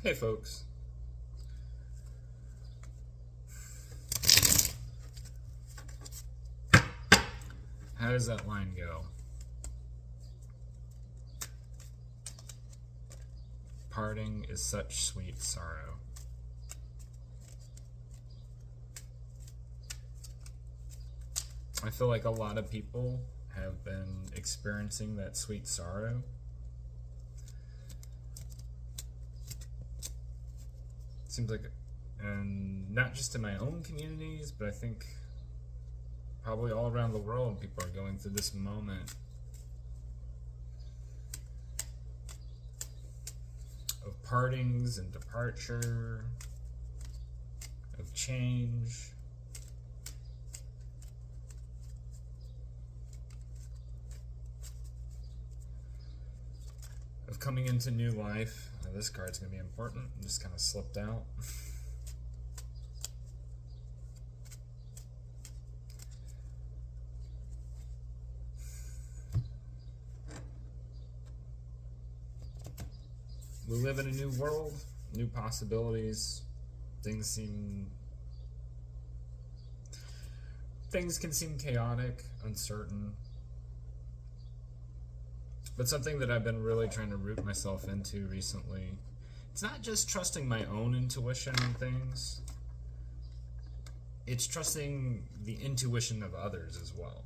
Hey folks. How does that line go? Parting is such sweet sorrow. I feel like a lot of people have been experiencing that sweet sorrow. It seems like, and not just in my own communities, but I think probably all around the world, people are going through this moment of partings and departure, of change. Of coming into new life. This card's going to be important. It just kind of slipped out. We live in a new world, new possibilities. Things can seem chaotic, uncertain. But something that I've been really trying to root myself into recently, it's not just trusting my own intuition on things, it's trusting the intuition of others as well.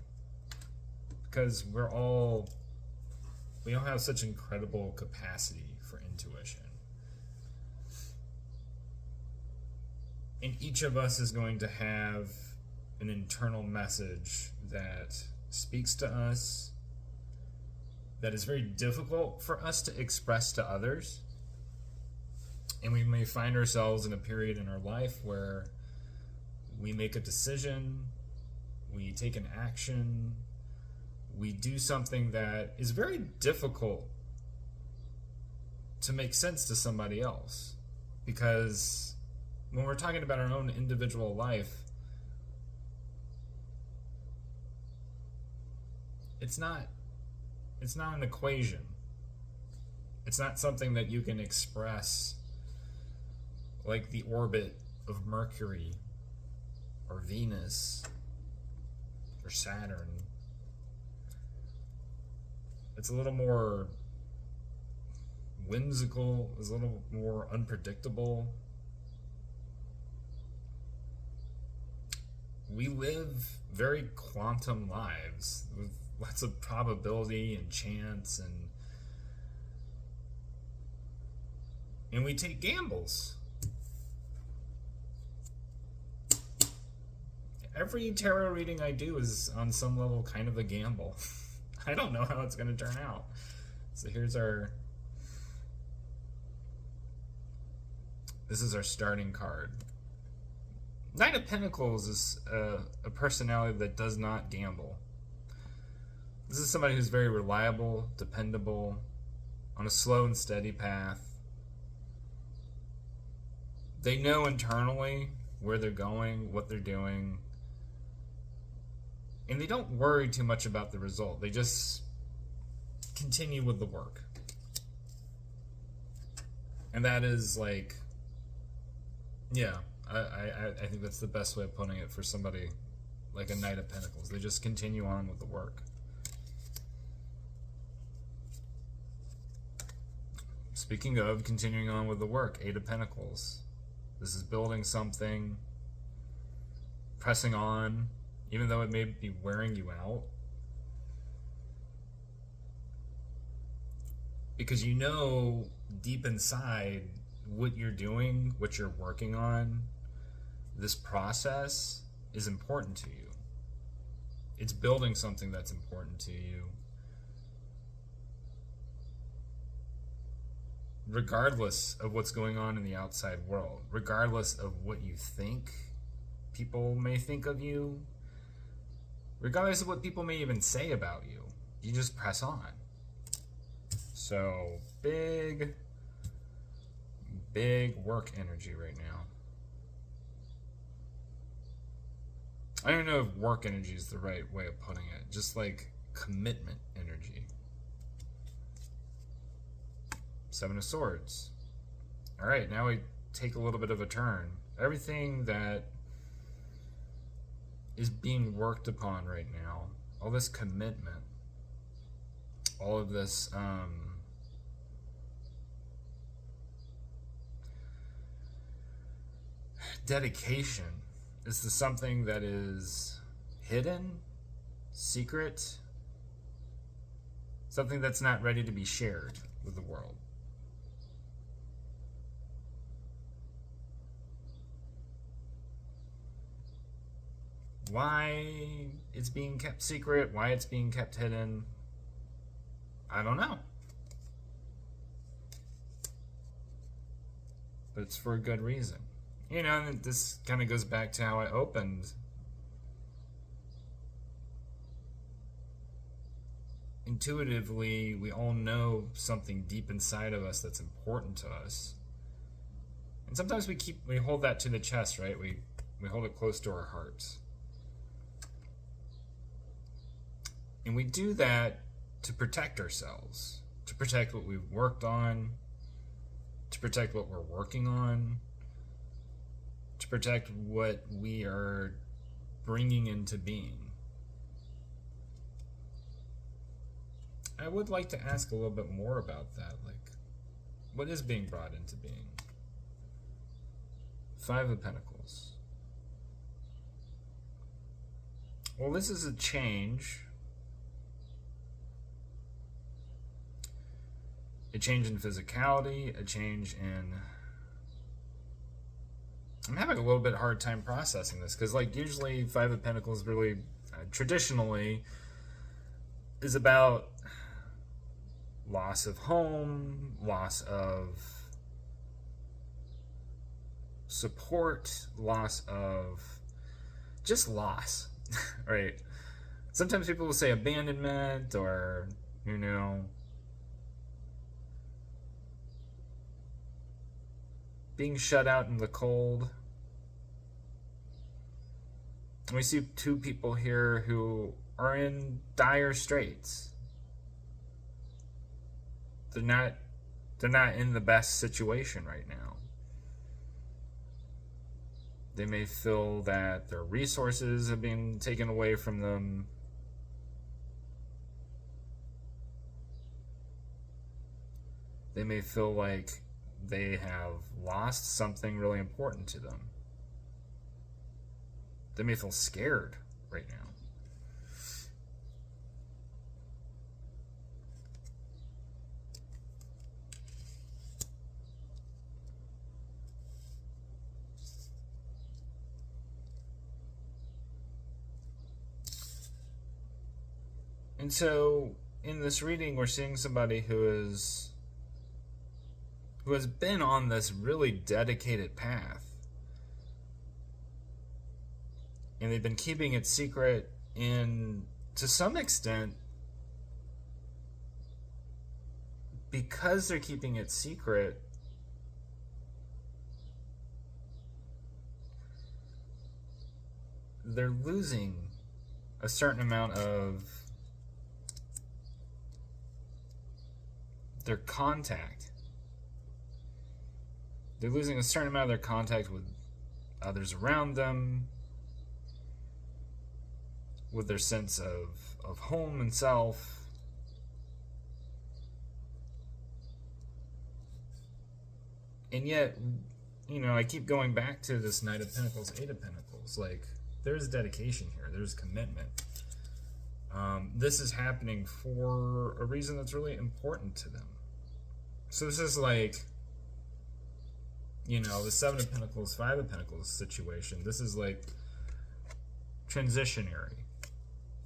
Because we all have such incredible capacity for intuition. And each of us is going to have an internal message that speaks to us, that is very difficult for us to express to others. And we may find ourselves in a period in our life where we make a decision, we take an action, we do something that is very difficult to make sense to somebody else. Because when we're talking about our own individual life, it's not an equation. It's not something that you can express like the orbit of Mercury or Venus or Saturn. It's a little more whimsical, it's a little more unpredictable. We live very quantum lives with lots of probability and chance, and we take gambles. Every tarot reading I do is on some level kind of a gamble. I don't know how it's going to turn out. So this is our starting card. Knight of Pentacles is a personality that does not gamble. This is somebody who's very reliable, dependable, on a slow and steady path. They know internally where they're going, what they're doing, and they don't worry too much about the result. They just continue with the work. And that is like, yeah, I think that's the best way of putting it for somebody like a Knight of Pentacles. They just continue on with the work. Speaking of continuing on with the work, Eight of Pentacles. This is building something, pressing on, even though it may be wearing you out. Because you know deep inside what you're doing, what you're working on, this process is important to you. It's building something that's important to you. Regardless of what's going on in the outside world, regardless of what you think people may think of you, regardless of what people may even say about you, you just press on. So, big work energy right now. I don't know if work energy is the right way of putting it, just like commitment energy. Seven of Swords. All right, now we take a little bit of a turn. Everything that is being worked upon right now, all this commitment, all of this dedication is to something that is hidden, secret, something that's not ready to be shared with the world. Why it's being kept secret, why it's being kept hidden, I don't know. But it's for a good reason. You know, and this kind of goes back to how I opened. Intuitively, we all know something deep inside of us that's important to us. And sometimes we hold that to the chest, right? We hold it close to our hearts. And we do that to protect ourselves, to protect what we've worked on, to protect what we're working on, to protect what we are bringing into being. I would like to ask a little bit more about that. Like, what is being brought into being? Five of Pentacles. Well, this is a change. A change in physicality, a change in... I'm having a little bit hard time processing this, because like usually Five of Pentacles really, traditionally, is about loss of home, loss of support, loss of... just loss, right? Sometimes people will say abandonment, or, you know... being shut out in the cold. We see two people here who are in dire straits. They're not in the best situation right now. They may feel that their resources have been taken away from them. They may feel like they have lost something really important to them. They may feel scared right now. And so, in this reading, we're seeing somebody who has been on this really dedicated path. And they've been keeping it secret, and to some extent, because they're keeping it secret, they're losing a certain amount of their contact. They're losing a certain amount of their contact with others around them, with their sense of home and self. And yet, you know, I keep going back to this Knight of Pentacles, Eight of Pentacles. Like, there's dedication here. There's commitment. This is happening for a reason that's really important to them. So this is like, you know, the Seven of Pentacles, Five of Pentacles situation. This is like transitionary.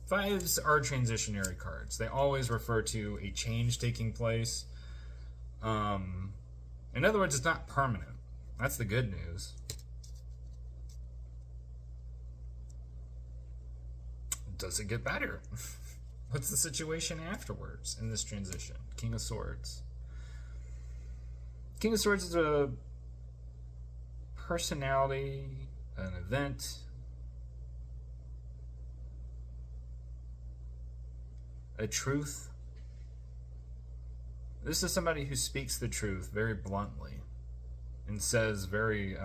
Fives are transitionary cards. They always refer to a change taking place. In other words, it's not permanent. That's the good news. Does it get better? What's the situation afterwards in this transition? King of Swords. King of Swords is a personality, an event, a truth. This is somebody who speaks the truth very bluntly. and says very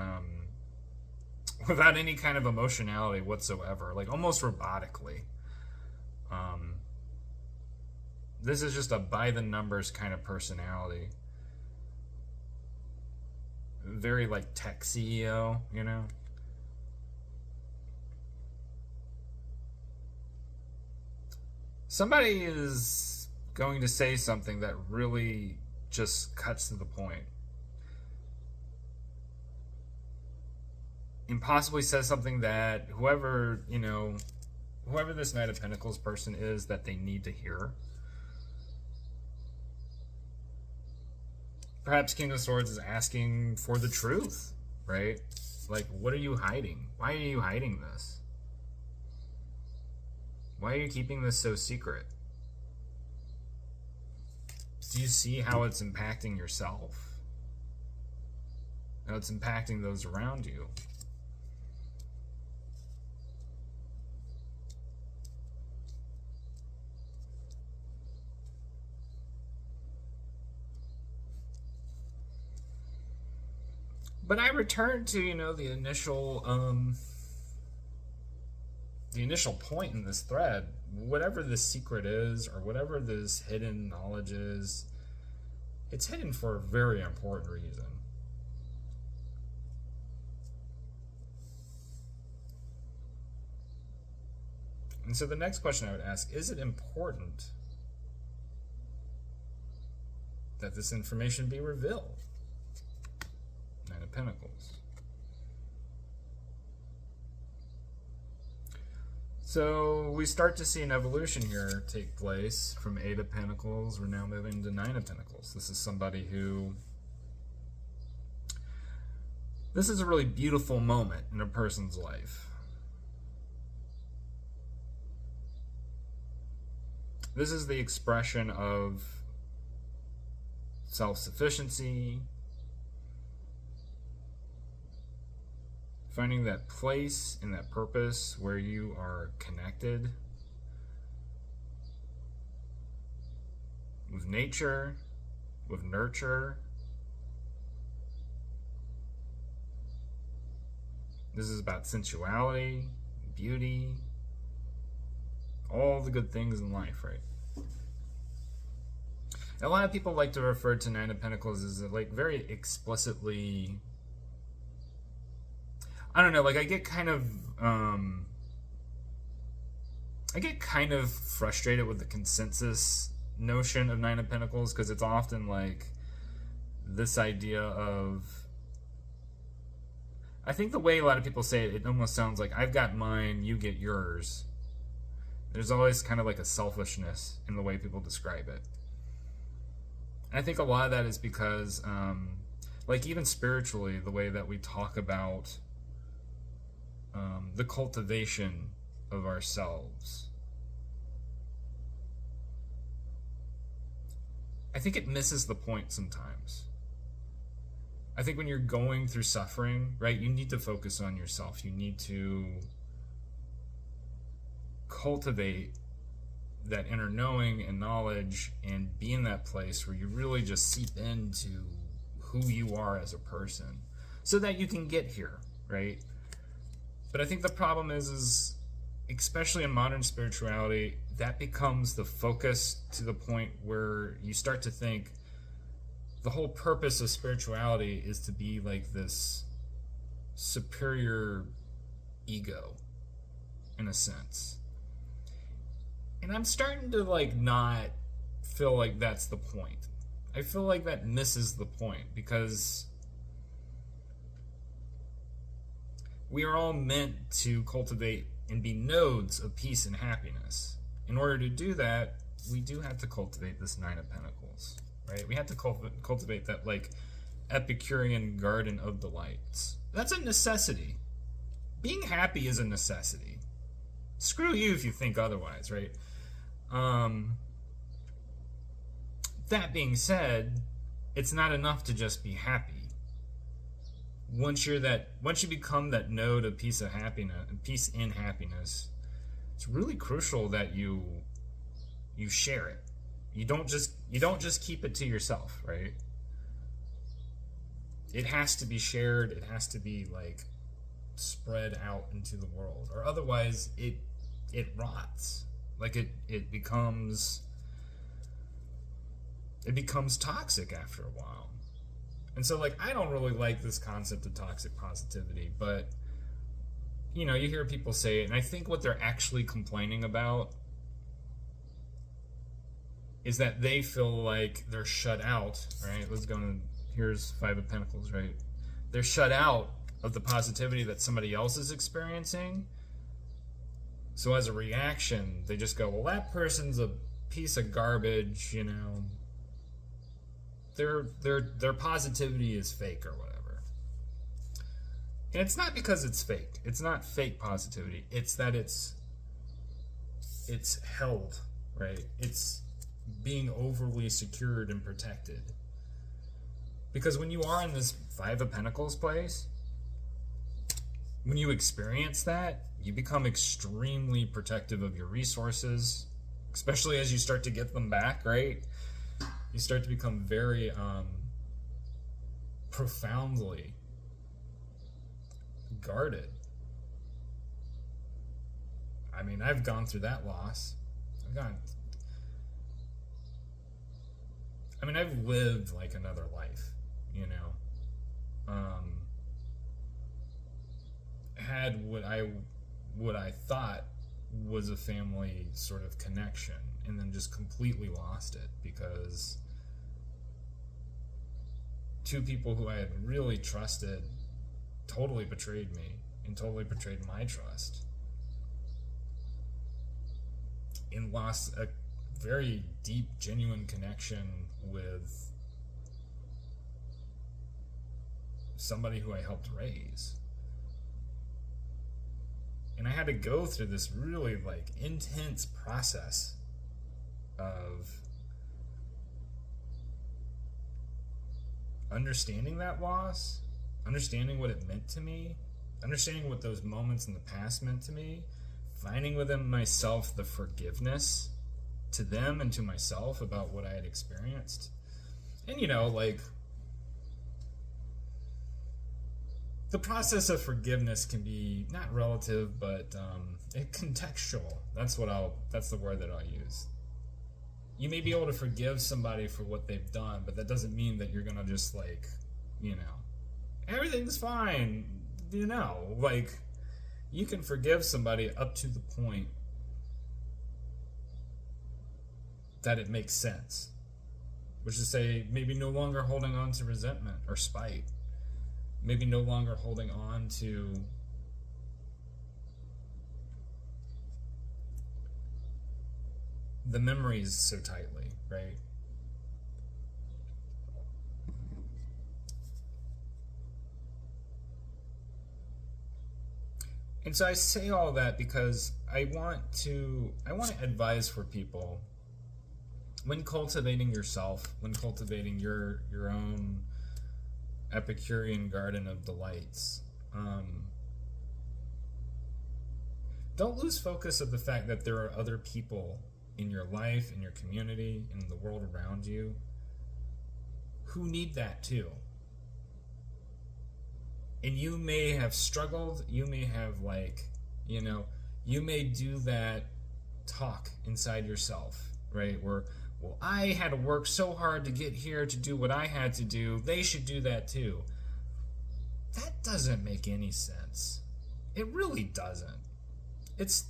without any kind of emotionality whatsoever, like almost robotically. This is just a by the numbers kind of personality. Very like tech CEO, you know? Somebody is going to say something that really just cuts to the point. And possibly says something that whoever this Knight of Pentacles person is that they need to hear. Perhaps King of Swords is asking for the truth, right? Like, what are you hiding? Why are you hiding this? Why are you keeping this so secret? Do you see how it's impacting yourself? How it's impacting those around you? But I return to, the initial point in this thread. Whatever this secret is, or whatever this hidden knowledge is, it's hidden for a very important reason. And so the next question I would ask, is it important that this information be revealed? Nine of Pentacles. So we start to see an evolution here take place from Eight of Pentacles. We're now moving to Nine of Pentacles. This is somebody who... This is a really beautiful moment in a person's life. This is the expression of self-sufficiency, finding that place and that purpose where you are connected with nature, with nurture. This is about sensuality, beauty, all the good things in life, right? A lot of people like to refer to Nine of Pentacles as like very explicitly, I don't know, like I get kind of frustrated with the consensus notion of Nine of Pentacles, because it's often like this idea of, I think the way a lot of people say it, it almost sounds like I've got mine, you get yours. There's always kind of like a selfishness in the way people describe it. And I think a lot of that is because, like even spiritually, the way that we talk about the cultivation of ourselves, I think it misses the point sometimes. I think when you're going through suffering, right, you need to focus on yourself. You need to cultivate that inner knowing and knowledge and be in that place where you really just seep into who you are as a person so that you can get here, right? But I think the problem is especially in modern spirituality, that becomes the focus to the point where you start to think the whole purpose of spirituality is to be like this superior ego, in a sense. And I'm starting to like not feel like that's the point. I feel like that misses the point, because we are all meant to cultivate and be nodes of peace and happiness. In order to do that, we do have to cultivate this Nine of Pentacles, right? We have to cultivate that like Epicurean garden of delights. That's a necessity. Being happy is a necessity. Screw you if you think otherwise, right? That being said, it's not enough to just be happy. Once you become that node of peace and happiness, it's really crucial that you share it. You don't just keep it to yourself, right? it has to be shared. It has to be like spread out into the world, or otherwise it rots. Like it becomes toxic after a while. And so, like, I don't really like this concept of toxic positivity, but you know, you hear people say it, and I think what they're actually complaining about is that they feel like they're shut out, right? Let's go to, here's Five of Pentacles, right? They're shut out of the positivity that somebody else is experiencing. So as a reaction, they just go, well, that person's a piece of garbage, you know. Their positivity is fake or whatever. And it's not because it's fake. It's not fake positivity. It's that it's held, right? It's being overly secured and protected. Because when you are in this Five of Pentacles place, when you experience that, you become extremely protective of your resources, especially as you start to get them back, right? You start to become very profoundly guarded. I mean, I've gone through that loss. I've lived like another life, you know. Had what I thought was a family sort of connection, and then just completely lost it because two people who I had really trusted totally betrayed me and totally betrayed my trust, and lost a very deep, genuine connection with somebody who I helped raise. And I had to go through this really like intense process of understanding that loss, understanding what it meant to me, understanding what those moments in the past meant to me, finding within myself the forgiveness to them and to myself about what I had experienced. And you know, like, the process of forgiveness can be not relative, but contextual. That's the word that I'll use. You may be able to forgive somebody for what they've done, but that doesn't mean that you're gonna just like, you know, everything's fine. You know, like, you can forgive somebody up to the point that it makes sense, which is to say, maybe no longer holding on to resentment or spite. Maybe no longer holding on to the memories so tightly, right? And so I say all that because I want to advise for people when cultivating yourself, when cultivating your own Epicurean garden of delights. Don't lose focus of the fact that there are other people in your life, in your community, in the world around you who need that too. And you may have struggled, you may have you may do that talk inside yourself, right? Where, well, I had to work so hard to get here to do what I had to do. They should do that too. That doesn't make any sense. It really doesn't. It's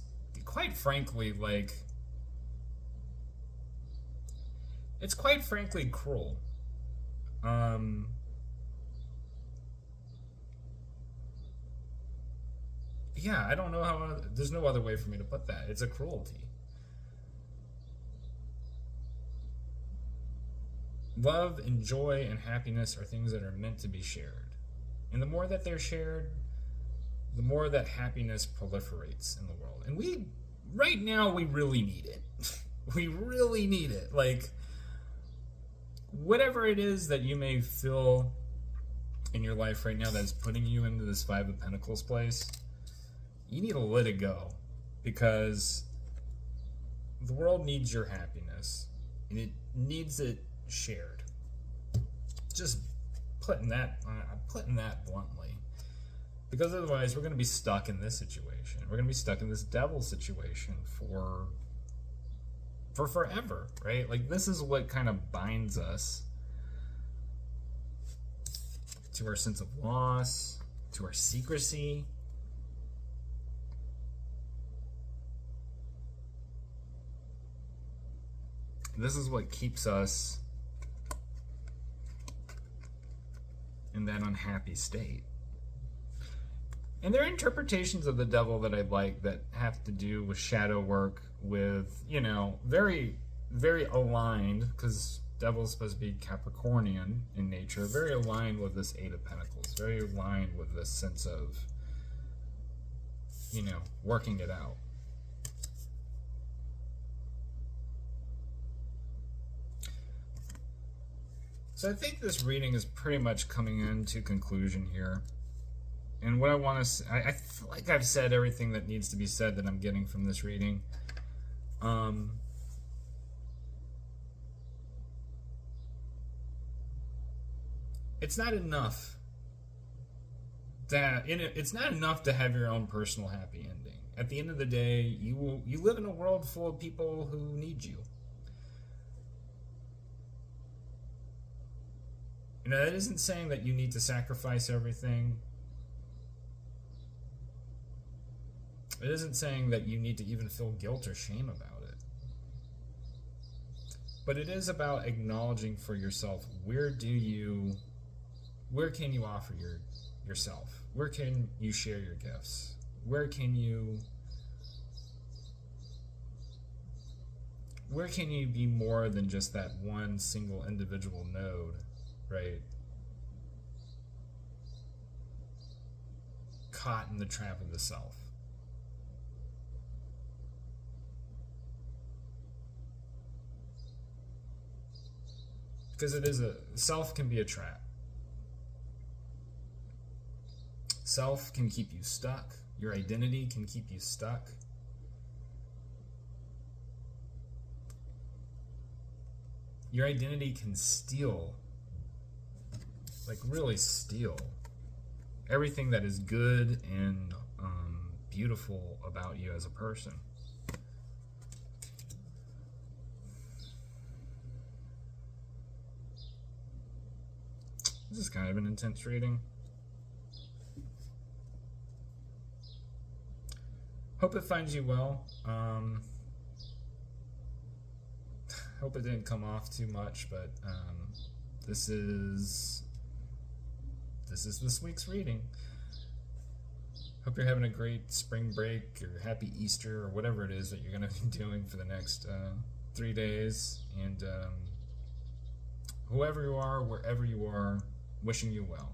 quite frankly it's quite frankly cruel. Yeah, I don't know how, there's no other way for me to put that. It's a cruelty. Love and joy and happiness are things that are meant to be shared. And the more that they're shared, the more that happiness proliferates in the world. And right now, we really need it. We really need it. Like, whatever it is that you may feel in your life right now that's putting you into this Five of Pentacles place, you need to let it go, because the world needs your happiness, and it needs it shared. Just I'm putting that bluntly, because otherwise we're going to be stuck in this situation. We're going to be stuck in this devil situation for forever, right? Like, this is what kind of binds us to our sense of loss, to our secrecy. This is what keeps us in that unhappy state. And there are interpretations of the devil that I like that have to do with shadow work, with, very, very aligned, because devil's supposed to be Capricornian in nature, very aligned with this Eight of Pentacles, very aligned with this sense of, working it out. So I think this reading is pretty much coming into conclusion here. And what I want to say, I feel like I've said everything that needs to be said that I'm getting from this reading. It's not enough it's not enough to have your own personal happy ending. At the end of the day, you live in a world full of people who need you. That isn't saying that you need to sacrifice everything. It isn't saying that you need to even feel guilt or shame about it. But it is about acknowledging for yourself, where can you offer yourself? Where can you share your gifts? Where can you be more than just that one single individual node, right? Caught in the trap of the self. Because self can be a trap. Self can keep you stuck. Your identity can keep you stuck. Your identity can steal, like really steal, everything that is good and beautiful about you as a person. This is kind of an intense reading. Hope it finds you well. Hope it didn't come off too much, but this is this week's reading. Hope you're having a great spring break or happy Easter or whatever it is that you're going to be doing for the next 3 days. And whoever you are, wherever you are, wishing you well.